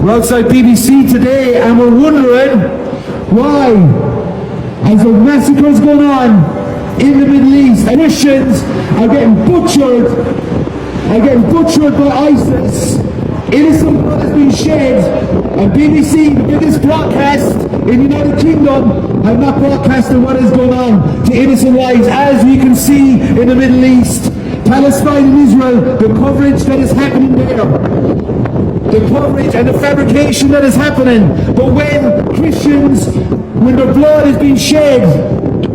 We're outside BBC today and we're wondering why, as the massacres going on in the Middle East, Christians are getting butchered by ISIS, innocent blood has been shed, and BBC, the biggest broadcast in the United Kingdom, have not broadcasted what is going on to innocent lives, as we can see in the Middle East. Palestine and Israel, the coverage that is happening there, the coverage and the fabrication that is happening. But when Christians, when their blood is being shed,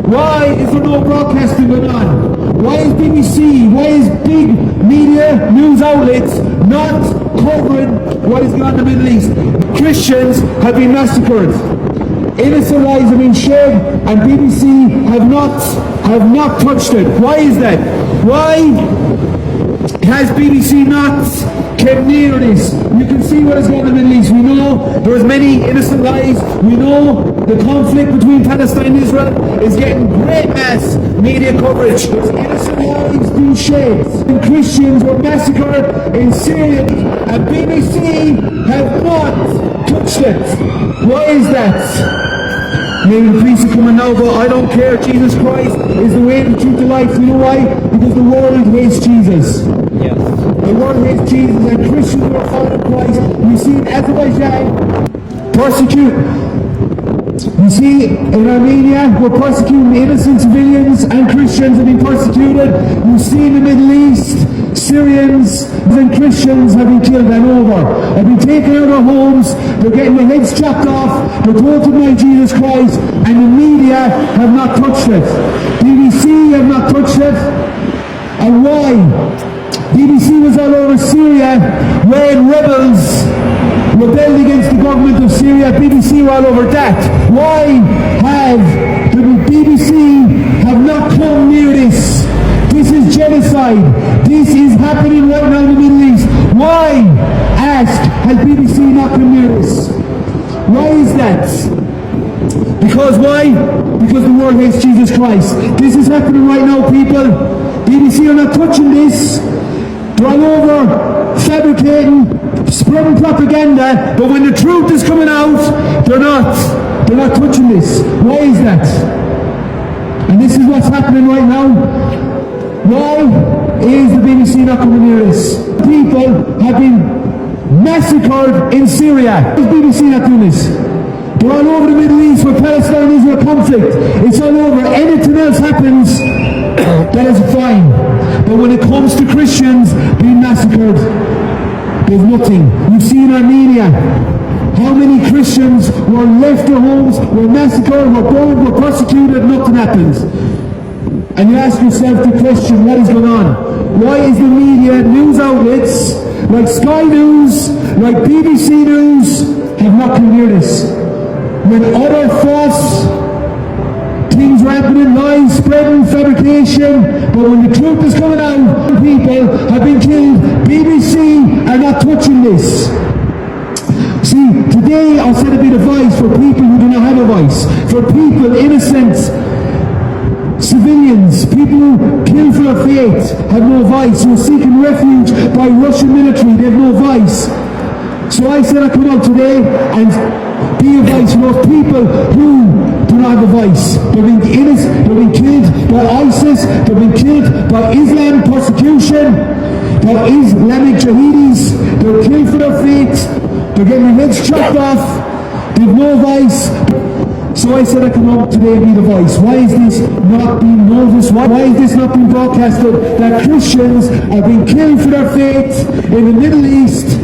why is there no broadcasting going on? Why is BBC, why is big media news outlets not covering what is going on in the Middle East? Christians have been massacred. Innocent lives have been shed, and BBC have not touched it. Why is that? Why has BBC not kept near this? You can see what is going on in the Middle East. We know there is many innocent lives. We know the conflict between Palestine and Israel is getting great mass media coverage. There's innocent lives being shed. And Christians were massacred in Syria, and BBC have not touched it. Why is that? Maybe the police are coming now, but I don't care. Jesus Christ is the way, the truth, the life. You know why? Because the world hates Jesus. Yes. The world hates Jesus, and Christians who are following Christ. We see in Azerbaijan persecute. We see in Armenia we're persecuting innocent civilians, and Christians have been persecuted. We see in the Middle East Syrians and Christians have been killed and over. Have been taken out of their homes, they're getting their heads chopped off, they're told to deny Jesus Christ, and the media have not touched it. BBC have not touched it. And why? BBC was all over Syria when rebels rebelled against the government of Syria. BBC were all over that. Why have the BBC have not come near this? This is genocide. This is happening right now in the Middle East. Why, ask, has BBC not come near this? Why is that? Because why? Because the world hates Jesus Christ. This is happening right now, people. BBC are not touching this. They're all over fabricating, spreading propaganda, but when the truth is coming out, they're not touching this. Why is that? And this is what's happening right now. Why is the BBC not coming near this? People have been massacred in Syria. Why is BBC not doing this? They're all over the Middle East where Palestine and Israel conflict. It's all over. Anything else happens, that is fine. But when it comes to Christians being massacred, there's nothing. You've seen Armenia. How many Christians were left their homes, were massacred, were burned, were persecuted, nothing happens. And you ask yourself the question, what is going on? Why is the media, news outlets, like Sky News, like BBC News, have not come near this? When other false things are happening, lies, spreading, fabrication, but when the truth is coming out, people have been killed, BBC are not touching this. See, today I'll set a bit of voice for people who do not have a voice, for people, innocent civilians, people who kill for their faith, have no voice, who are seeking refuge by Russian military, they have no voice. So I said I come out today and be a voice for those people who do not have a voice. They're being innocent, they're being killed by ISIS, they're being killed by Islam persecution, by Islamic jihadis, they're killed for their faith, they're getting their heads chopped off, they have no voice. So I said I come out today and be the voice. Why is this not being noticed? Why is this not being broadcasted? That Christians are being killed for their faith in the Middle East,